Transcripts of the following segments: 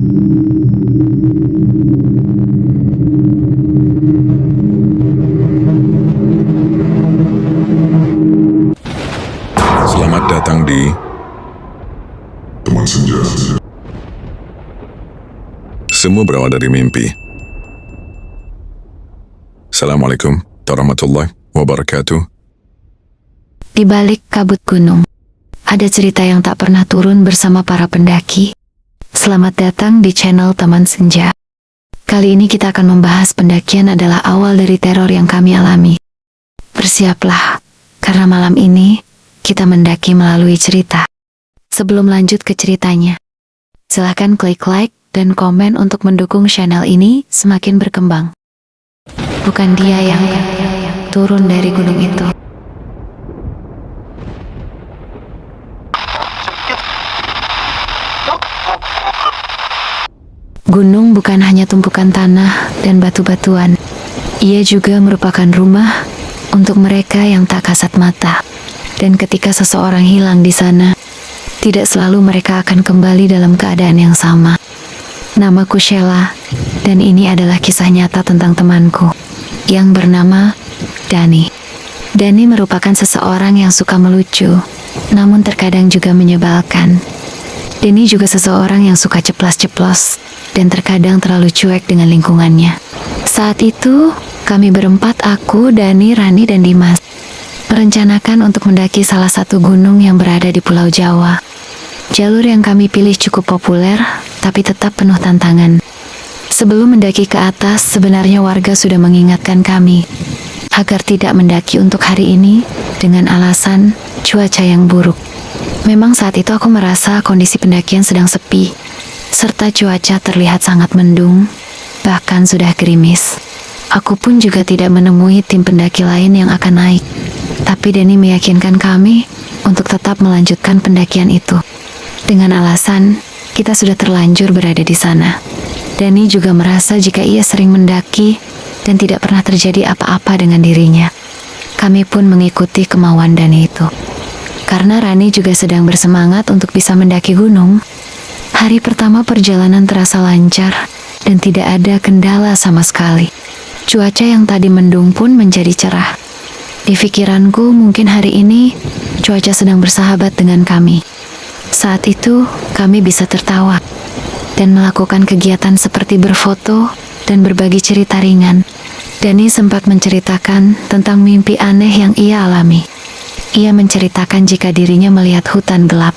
Selamat datang di Teman Senja. Semua berawal dari mimpi. Assalamualaikum warahmatullahi wabarakatuh. Di balik kabut gunung, ada cerita yang tak pernah turun bersama para pendaki. Selamat datang di channel Teman Senja. Kali ini kita akan membahas pendakian adalah awal dari teror yang kami alami. Bersiaplah, karena malam ini kita mendaki melalui cerita. Sebelum lanjut ke ceritanya, silahkan klik like dan komen untuk mendukung channel ini semakin berkembang. Bukan dia yang turun dari gunung itu. Gunung bukan hanya tumpukan tanah dan batu-batuan. Ia juga merupakan rumah untuk mereka yang tak kasat mata. Dan ketika seseorang hilang di sana, tidak selalu mereka akan kembali dalam keadaan yang sama. Namaku Sheila, dan ini adalah kisah nyata tentang temanku yang bernama Dani. Dani merupakan seseorang yang suka melucu, namun terkadang juga menyebalkan. Dani juga seseorang yang suka ceplas-ceplos dan terkadang terlalu cuek dengan lingkungannya. Saat itu, kami berempat, aku, Dani, Rani, dan Dimas, merencanakan untuk mendaki salah satu gunung yang berada di Pulau Jawa. Jalur yang kami pilih cukup populer, tapi tetap penuh tantangan. Sebelum mendaki ke atas, sebenarnya warga sudah mengingatkan kami agar tidak mendaki untuk hari ini dengan alasan cuaca yang buruk. Memang saat itu aku merasa kondisi pendakian sedang sepi, serta cuaca terlihat sangat mendung, bahkan sudah gerimis. Aku pun juga tidak menemui tim pendaki lain yang akan naik, tapi Dani meyakinkan kami untuk tetap melanjutkan pendakian itu. Dengan alasan, kita sudah terlanjur berada di sana. Dani juga merasa jika ia sering mendaki dan tidak pernah terjadi apa-apa dengan dirinya. Kami pun mengikuti kemauan Dani itu. Karena Rani juga sedang bersemangat untuk bisa mendaki gunung, hari pertama perjalanan terasa lancar dan tidak ada kendala sama sekali. Cuaca yang tadi mendung pun menjadi cerah. Di pikiranku mungkin hari ini cuaca sedang bersahabat dengan kami. Saat itu kami bisa tertawa dan melakukan kegiatan seperti berfoto dan berbagi cerita ringan. Dani sempat menceritakan tentang mimpi aneh yang ia alami. Ia menceritakan jika dirinya melihat hutan gelap,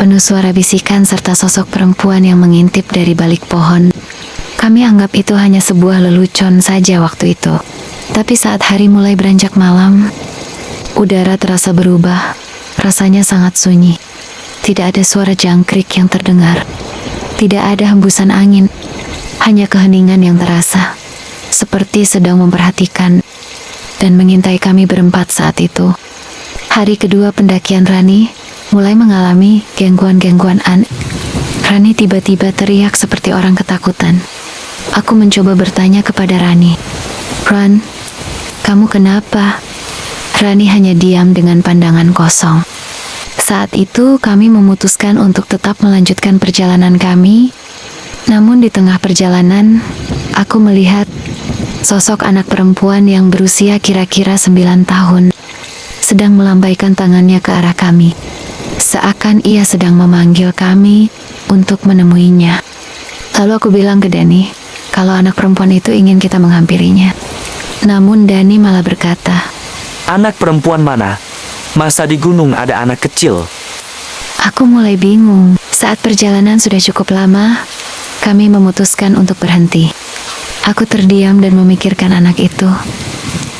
penuh suara bisikan serta sosok perempuan yang mengintip dari balik pohon. Kami anggap itu hanya sebuah lelucon saja waktu itu. Tapi saat hari mulai beranjak malam, udara terasa berubah, rasanya sangat sunyi. Tidak ada suara jangkrik yang terdengar. Tidak ada hembusan angin, hanya keheningan yang terasa, seperti sedang memperhatikan dan mengintai kami berempat saat itu. Hari kedua pendakian Rani mulai mengalami gangguan-gangguan aneh. Rani tiba-tiba teriak seperti orang ketakutan. Aku mencoba bertanya kepada Rani, "Ran, kamu kenapa?" Rani hanya diam dengan pandangan kosong. Saat itu kami memutuskan untuk tetap melanjutkan perjalanan kami. Namun di tengah perjalanan, aku melihat sosok anak perempuan yang berusia kira-kira 9 tahun sedang melambaikan tangannya ke arah kami. Seakan ia sedang memanggil kami untuk menemuinya. Lalu aku bilang ke Dani, kalau anak perempuan itu ingin kita menghampirinya. Namun Dani malah berkata, "Anak perempuan mana? Masa di gunung ada anak kecil?" Aku mulai bingung. Saat perjalanan sudah cukup lama, kami memutuskan untuk berhenti. Aku terdiam dan memikirkan anak itu.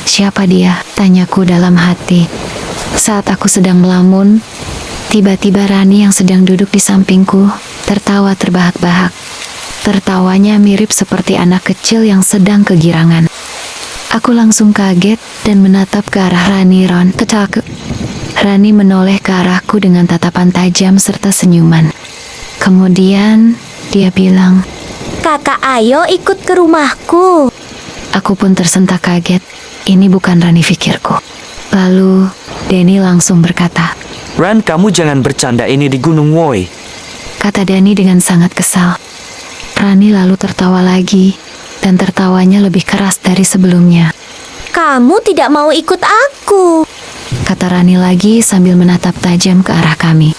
"Siapa dia?" tanyaku dalam hati. Saat aku sedang melamun, tiba-tiba Rani yang sedang duduk di sampingku tertawa terbahak-bahak. Tertawanya mirip seperti anak kecil yang sedang kegirangan. Aku langsung kaget dan menatap ke arah Rani. Rani menoleh ke arahku dengan tatapan tajam serta senyuman. Kemudian dia bilang, "Kakak, ayo ikut ke rumahku." Aku pun tersentak kaget. Ini bukan Rani pikirku. Lalu Dani langsung berkata, "Ran, kamu jangan bercanda ini di Gunung Woi." kata Dani dengan sangat kesal. Rani lalu tertawa lagi, dan tertawanya lebih keras dari sebelumnya. Kamu tidak mau ikut aku. Kata Rani lagi sambil menatap tajam ke arah kami.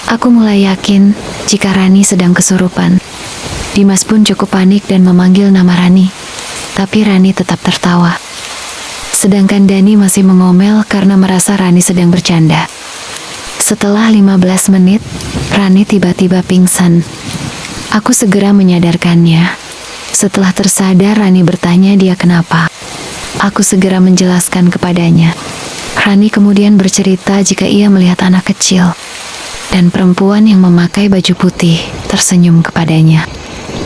Aku mulai yakin jika Rani sedang kesurupan. Dimas pun cukup panik dan memanggil nama Rani. Tapi Rani tetap tertawa. Sedangkan Dani masih mengomel karena merasa Rani sedang bercanda. Setelah 15 menit, Rani tiba-tiba pingsan. Aku segera menyadarkannya. Setelah tersadar, Rani bertanya dia kenapa. Aku segera menjelaskan kepadanya. Rani kemudian bercerita jika ia melihat anak kecil dan perempuan yang memakai baju putih tersenyum kepadanya.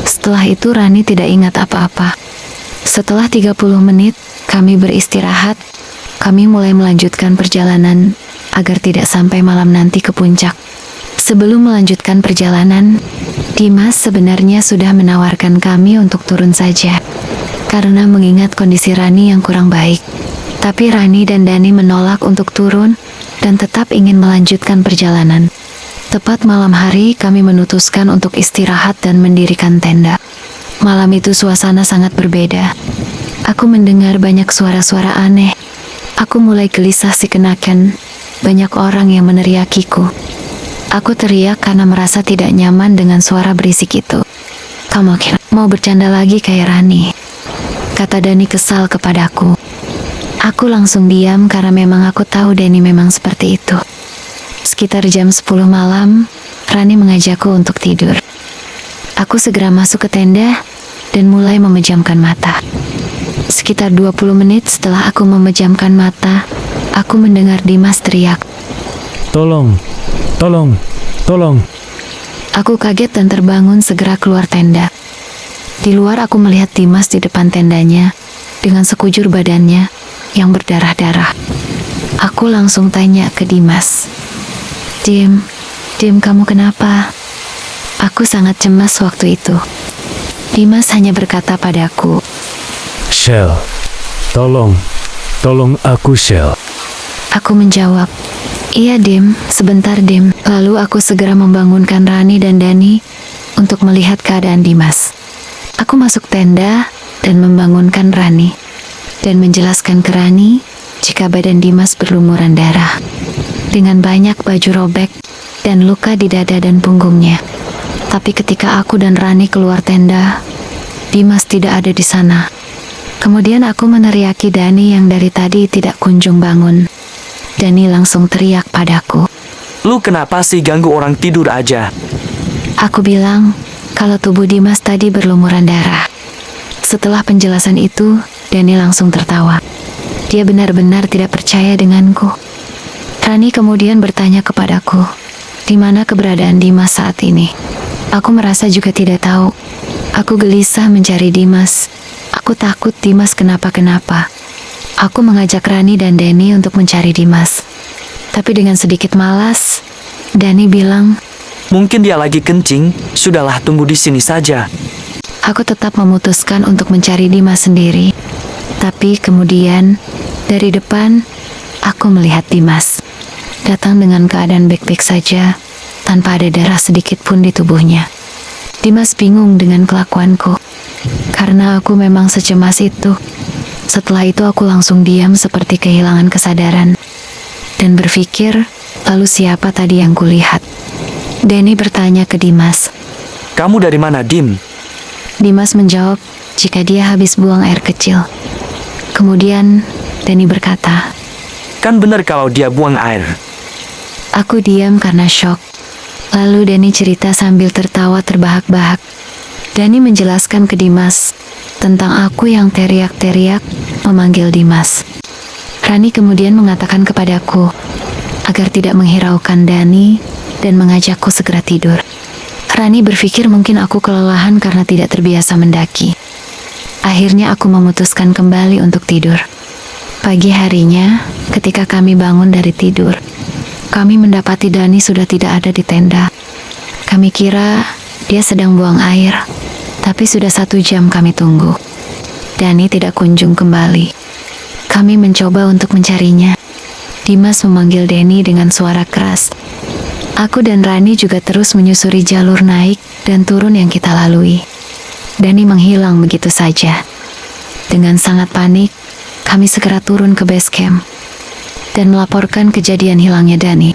Setelah itu Rani tidak ingat apa-apa. Setelah 30 menit, kami beristirahat. Kami mulai melanjutkan perjalanan agar tidak sampai malam nanti ke puncak. Sebelum melanjutkan perjalanan, Dimas sebenarnya sudah menawarkan kami untuk turun saja karena mengingat kondisi Rani yang kurang baik. Tapi Rani dan Dani menolak untuk turun dan tetap ingin melanjutkan perjalanan. Tepat malam hari kami memutuskan untuk istirahat dan mendirikan tenda. Malam itu suasana sangat berbeda. Aku mendengar banyak suara-suara aneh. Aku mulai gelisah sekenakan banyak orang yang meneriakiku. Aku teriak karena merasa tidak nyaman dengan suara berisik itu. Kamu kira mau bercanda lagi kayak Rani? Kata Dani kesal kepadaku. Aku langsung diam karena memang aku tahu Dani memang seperti itu. Sekitar jam 10 malam, Rani mengajakku untuk tidur. Aku segera masuk ke tenda dan mulai memejamkan mata. Sekitar 20 menit setelah aku memejamkan mata, aku mendengar Dimas teriak. Tolong, tolong, tolong. Aku kaget dan terbangun segera keluar tenda. Di luar aku melihat Dimas di depan tendanya dengan sekujur badannya yang berdarah-darah. Aku langsung tanya ke Dimas. Dim, kamu kenapa? Aku sangat cemas waktu itu. Dimas hanya berkata padaku, Shell, tolong aku Shell. Aku menjawab, iya Dim, sebentar Dim. Lalu aku segera membangunkan Rani dan Dani untuk melihat keadaan Dimas. Aku masuk tenda dan membangunkan Rani dan menjelaskan ke Rani jika badan Dimas berlumuran darah dengan banyak baju robek dan luka di dada dan punggungnya. Tapi ketika aku dan Rani keluar tenda, Dimas tidak ada di sana. Kemudian aku meneriaki Dani yang dari tadi tidak kunjung bangun. Dani langsung teriak padaku. Lu kenapa sih ganggu orang tidur aja? Aku bilang kalau tubuh Dimas tadi berlumuran darah. Setelah penjelasan itu, Dani langsung tertawa. Dia benar-benar tidak percaya denganku. Rani kemudian bertanya kepadaku, di mana keberadaan Dimas saat ini? Aku merasa juga tidak tahu. Aku gelisah mencari Dimas. Aku takut Dimas kenapa-kenapa. Aku mengajak Rani dan Dani untuk mencari Dimas. Tapi dengan sedikit malas, Dani bilang, Mungkin dia lagi kencing, sudahlah tunggu di sini saja. aku tetap memutuskan untuk mencari Dimas sendiri. Tapi kemudian, dari depan, aku melihat Dimas. Datang dengan keadaan baik-baik saja, tanpa ada darah sedikit pun di tubuhnya. Dimas bingung dengan kelakuanku, karena aku memang secemas itu. Setelah itu aku langsung diam seperti kehilangan kesadaran, dan berpikir, lalu siapa tadi yang kulihat? Dani bertanya ke Dimas. Kamu dari mana, Dim? Dimas menjawab jika dia habis buang air kecil. Kemudian Dani berkata, Kan benar kalau dia buang air. aku diam karena syok. Lalu Dani cerita sambil tertawa terbahak-bahak. Dani menjelaskan ke Dimas tentang aku yang teriak-teriak memanggil Dimas. Rani kemudian mengatakan kepadaku agar tidak menghiraukan Dani dan mengajakku segera tidur. Rani berpikir mungkin aku kelelahan karena tidak terbiasa mendaki. Akhirnya aku memutuskan kembali untuk tidur. Pagi harinya, ketika kami bangun dari tidur, kami mendapati Dani sudah tidak ada di tenda. Kami kira dia sedang buang air, tapi sudah 1 jam kami tunggu. Dani tidak kunjung kembali. Kami mencoba untuk mencarinya. Dimas memanggil Dani dengan suara keras. Aku dan Rani juga terus menyusuri jalur naik dan turun yang kita lalui. Dani menghilang begitu saja. Dengan sangat panik, kami segera turun ke base camp dan melaporkan kejadian hilangnya Dani.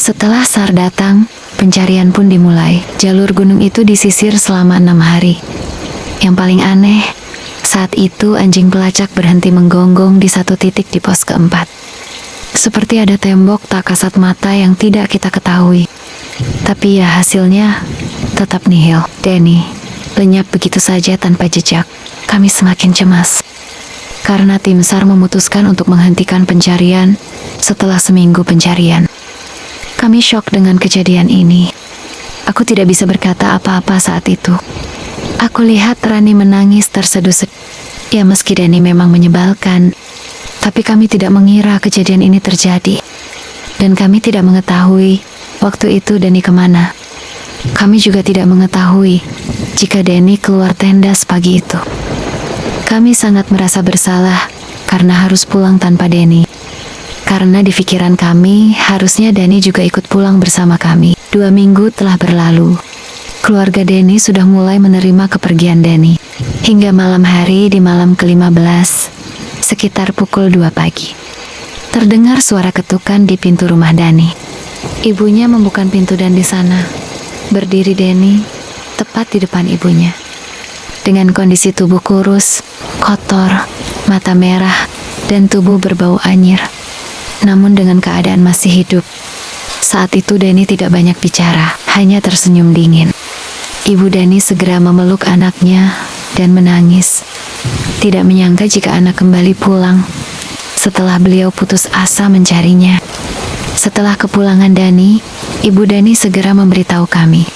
Setelah SAR datang, pencarian pun dimulai. Jalur gunung itu disisir selama 6 hari. Yang paling aneh, saat itu anjing pelacak berhenti menggonggong di satu titik di pos keempat. Seperti ada tembok tak kasat mata yang tidak kita ketahui. Tapi ya hasilnya tetap nihil. Dani lenyap begitu saja tanpa jejak. Kami semakin cemas. Karena tim SAR memutuskan untuk menghentikan pencarian setelah seminggu pencarian. Kami syok dengan kejadian ini. Aku tidak bisa berkata apa-apa saat itu. Aku lihat Rani menangis terseduh-seduh. Ya meski Dani memang menyebalkan, tapi kami tidak mengira kejadian ini terjadi. Dan kami tidak mengetahui waktu itu Dani kemana. Kami juga tidak mengetahui jika Dani keluar tenda sepagi itu. Kami sangat merasa bersalah karena harus pulang tanpa Dani. Karena di pikiran kami, harusnya Dani juga ikut pulang bersama kami. 2 minggu telah berlalu. Keluarga Dani sudah mulai menerima kepergian Dani. Hingga malam hari di malam ke-15, sekitar pukul 2 pagi. Terdengar suara ketukan di pintu rumah Dani. Ibunya membuka pintu dan di sana berdiri Dani, tepat di depan ibunya. Dengan kondisi tubuh kurus, kotor, mata merah, dan tubuh berbau anyir. Namun dengan keadaan masih hidup. Saat itu Dani tidak banyak bicara, hanya tersenyum dingin. Ibu Dani segera memeluk anaknya dan menangis. Tidak menyangka jika anak kembali pulang setelah beliau putus asa mencarinya. Setelah kepulangan Dani, Ibu Dani segera memberitahu kami.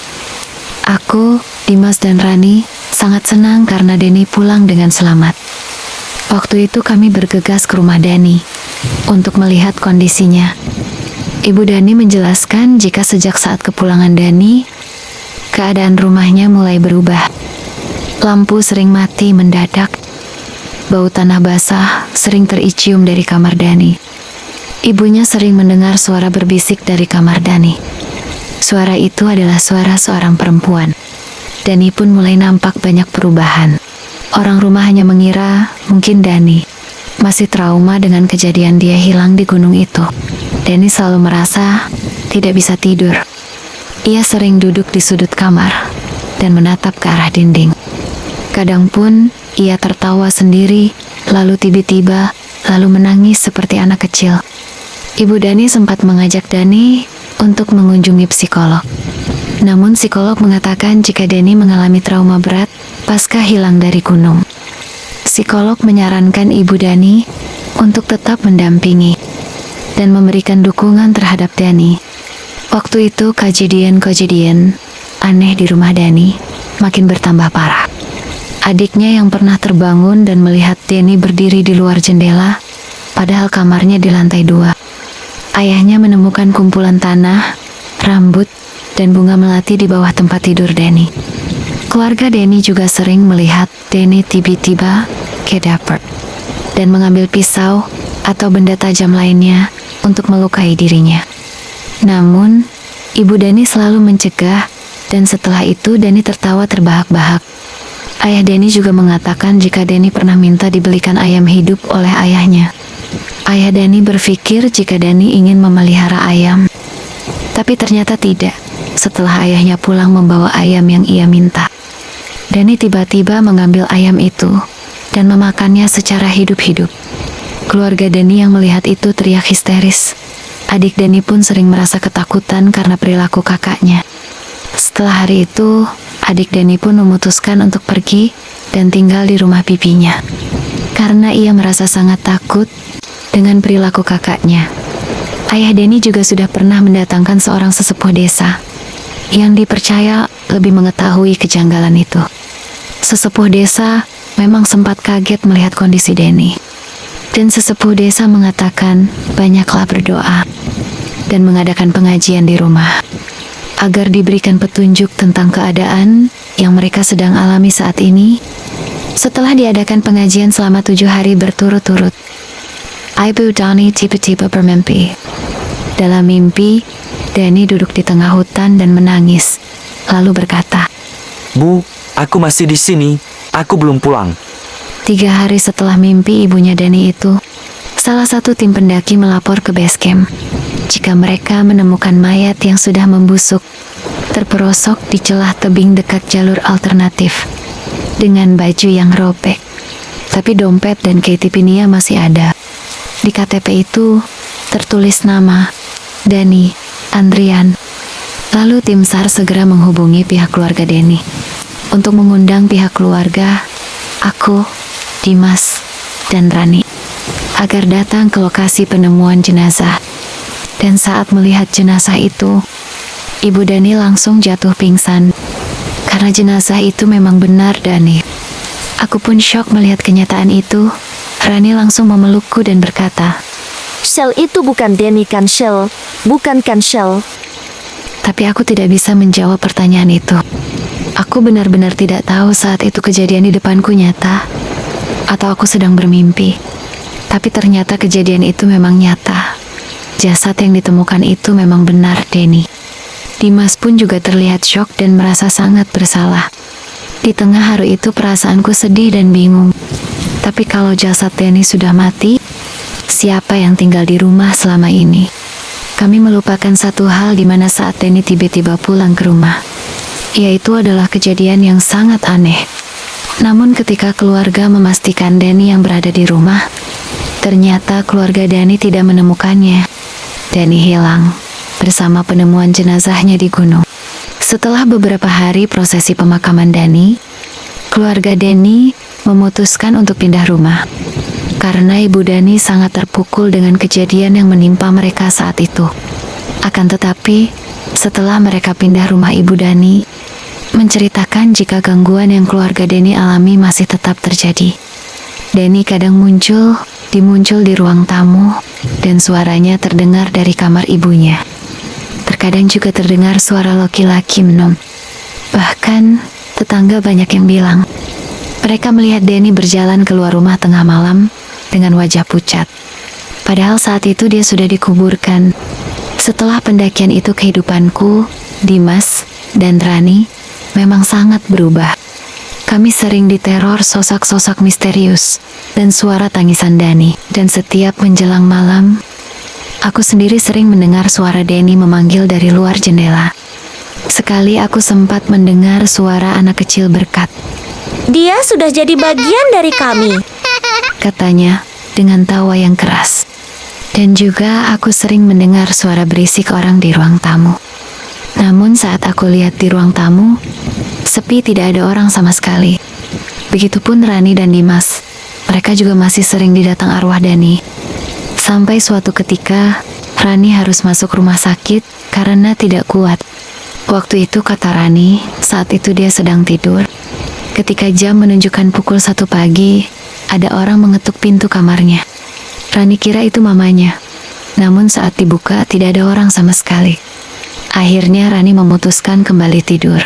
Aku, Dimas dan Rani sangat senang karena Dani pulang dengan selamat. Waktu itu kami bergegas ke rumah Dani untuk melihat kondisinya. Ibu Dani menjelaskan jika sejak saat kepulangan Dani, keadaan rumahnya mulai berubah. Lampu sering mati mendadak. Bau tanah basah sering tercium dari kamar Dani. Ibunya sering mendengar suara berbisik dari kamar Dani. Suara itu adalah suara seorang perempuan. Dani pun mulai nampak banyak perubahan. Orang rumah hanya mengira mungkin Dani masih trauma dengan kejadian dia hilang di gunung itu. Dani selalu merasa tidak bisa tidur. Ia sering duduk di sudut kamar dan menatap ke arah dinding. Kadang pun ia tertawa sendiri, lalu tiba-tiba lalu menangis seperti anak kecil. Ibu Dani sempat mengajak Dani untuk mengunjungi psikolog. Namun psikolog mengatakan jika Dani mengalami trauma berat pasca hilang dari gunung. Psikolog menyarankan Ibu Dani untuk tetap mendampingi dan memberikan dukungan terhadap Dani. Waktu itu kejadian aneh di rumah Dani makin bertambah parah. Adiknya yang pernah terbangun dan melihat Dani berdiri di luar jendela, padahal kamarnya di lantai 2. Ayahnya menemukan kumpulan tanah, rambut, dan bunga melati di bawah tempat tidur Dani. Keluarga Dani juga sering melihat Dani tiba-tiba ke dapur dan mengambil pisau atau benda tajam lainnya untuk melukai dirinya. Namun, Ibu Dani selalu mencegah dan setelah itu Dani tertawa terbahak-bahak. Ayah Dani juga mengatakan jika Dani pernah minta dibelikan ayam hidup oleh ayahnya. Ayah Dani berpikir jika Dani ingin memelihara ayam. Tapi ternyata tidak. Setelah ayahnya pulang membawa ayam yang ia minta, Dani tiba-tiba mengambil ayam itu dan memakannya secara hidup-hidup. Keluarga Dani yang melihat itu teriak histeris. Adik Dani pun sering merasa ketakutan karena perilaku kakaknya. Setelah hari itu, adik Dani pun memutuskan untuk pergi dan tinggal di rumah bibinya. Karena ia merasa sangat takut dengan perilaku kakaknya. Ayah Dani juga sudah pernah mendatangkan seorang sesepuh desa yang dipercaya lebih mengetahui kejanggalan itu. Sesepuh desa memang sempat kaget melihat kondisi Dani. Dan sesepuh desa mengatakan banyaklah berdoa dan mengadakan pengajian di rumah agar diberikan petunjuk tentang keadaan yang mereka sedang alami saat ini. Setelah diadakan pengajian selama 7 hari berturut-turut, Ibu Dani tiba-tiba bermimpi. Dalam mimpi, Dani duduk di tengah hutan dan menangis, lalu berkata, Bu, aku masih di sini. Aku belum pulang. 3 hari setelah mimpi ibunya Dani itu, salah satu tim pendaki melapor ke base camp jika mereka menemukan mayat yang sudah membusuk, terperosok di celah tebing dekat jalur alternatif, dengan baju yang robek. Tapi dompet dan KTP Nia masih ada. Di KTP itu tertulis nama Dani Andrian. Lalu tim SAR segera menghubungi pihak keluarga Dani untuk mengundang pihak keluarga, aku, Dimas, dan Rani agar datang ke lokasi penemuan jenazah. Dan saat melihat jenazah itu, Ibu Dani langsung jatuh pingsan karena jenazah itu memang benar Dani. Aku pun syok melihat kenyataan itu. Rani langsung memelukku dan berkata, Shell itu bukan Dani kan Shell? Bukan kan Shell? tapi aku tidak bisa menjawab pertanyaan itu. Aku benar-benar tidak tahu saat itu kejadian di depanku nyata atau aku sedang bermimpi. Tapi ternyata kejadian itu memang nyata. Jasad yang ditemukan itu memang benar Dani. Dimas pun juga terlihat syok dan merasa sangat bersalah. Di tengah haru itu perasaanku sedih dan bingung. Tapi kalau jasad Dani sudah mati, siapa yang tinggal di rumah selama ini? Kami melupakan satu hal di mana saat Dani tiba-tiba pulang ke rumah, yaitu adalah kejadian yang sangat aneh. Namun ketika keluarga memastikan Dani yang berada di rumah, ternyata keluarga Dani tidak menemukannya. Dani hilang bersama penemuan jenazahnya di gunung. Setelah beberapa hari prosesi pemakaman Dani, keluarga Dani memutuskan untuk pindah rumah karena ibu Dani sangat terpukul dengan kejadian yang menimpa mereka saat itu. Akan tetapi, setelah mereka pindah rumah ibu Dani, menceritakan jika gangguan yang keluarga Dani alami masih tetap terjadi. Dani kadang muncul di ruang tamu, dan suaranya terdengar dari kamar ibunya. Terkadang juga terdengar suara laki-laki menung. Bahkan, tetangga banyak yang bilang, mereka melihat Dani berjalan keluar rumah tengah malam dengan wajah pucat. Padahal saat itu dia sudah dikuburkan. Setelah pendakian itu kehidupanku, Dimas, dan Rani memang sangat berubah. Kami sering diteror sosok-sosok misterius dan suara tangisan Dani. Dan setiap menjelang malam, aku sendiri sering mendengar suara Dani memanggil dari luar jendela. Sekali aku sempat mendengar suara anak kecil berkat. Dia sudah jadi bagian dari kami. Katanya dengan tawa yang keras. Dan juga aku sering mendengar suara berisik orang di ruang tamu. Namun saat aku lihat di ruang tamu, sepi, tidak ada orang sama sekali. Begitupun Rani dan Dimas. Mereka juga masih sering didatang arwah Dani. Sampai suatu ketika, Rani harus masuk rumah sakit karena tidak kuat. Waktu itu kata Rani, saat itu dia sedang tidur. Ketika jam menunjukkan pukul 1 pagi, ada orang mengetuk pintu kamarnya. Rani kira itu mamanya. Namun saat dibuka, tidak ada orang sama sekali. Akhirnya Rani memutuskan kembali tidur.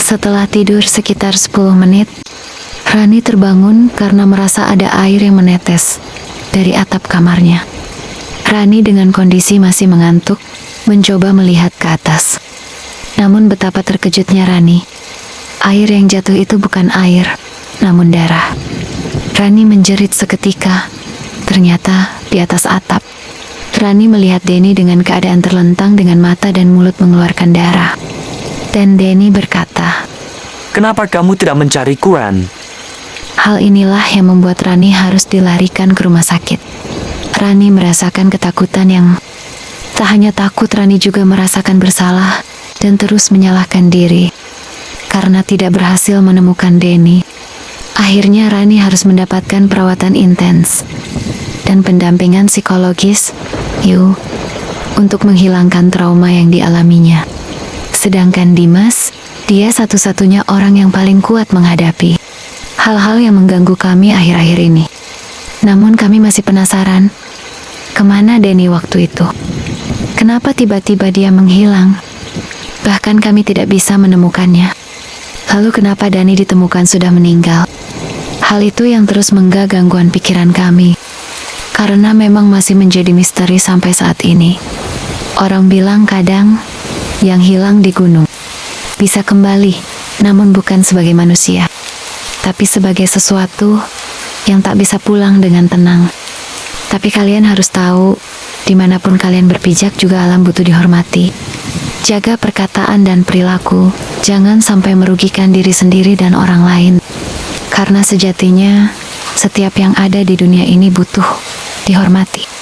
Setelah tidur sekitar 10 menit, Rani terbangun karena merasa ada air yang menetes dari atap kamarnya. Rani dengan kondisi masih mengantuk, mencoba melihat ke atas. Namun betapa terkejutnya Rani. Air yang jatuh itu bukan air, namun darah. Rani menjerit seketika. Ternyata di atas atap, Rani melihat Dani dengan keadaan terlentang dengan mata dan mulut mengeluarkan darah. Dan Dani berkata, Kenapa kamu tidak mencari Quran? hal inilah yang membuat Rani harus dilarikan ke rumah sakit. Rani merasakan ketakutan yang tak hanya takut, Rani juga merasakan bersalah dan terus menyalahkan diri karena tidak berhasil menemukan Dani. Akhirnya Rani harus mendapatkan perawatan intens dan pendampingan psikologis untuk menghilangkan trauma yang dialaminya. Sedangkan Dimas, dia satu-satunya orang yang paling kuat menghadapi hal-hal yang mengganggu kami akhir-akhir ini. Namun kami masih penasaran, kemana Dani waktu itu? Kenapa tiba-tiba dia menghilang? Bahkan kami tidak bisa menemukannya. Lalu kenapa Dani ditemukan sudah meninggal? Hal itu yang terus mengganggu gangguan pikiran kami, karena memang masih menjadi misteri sampai saat ini. Orang bilang kadang yang hilang di gunung bisa kembali, namun bukan sebagai manusia, tapi sebagai sesuatu yang tak bisa pulang dengan tenang. Tapi kalian harus tahu, dimanapun kalian berpijak juga alam butuh dihormati. Jaga perkataan dan perilaku, jangan sampai merugikan diri sendiri dan orang lain. Karena sejatinya, setiap yang ada di dunia ini butuh dihormati.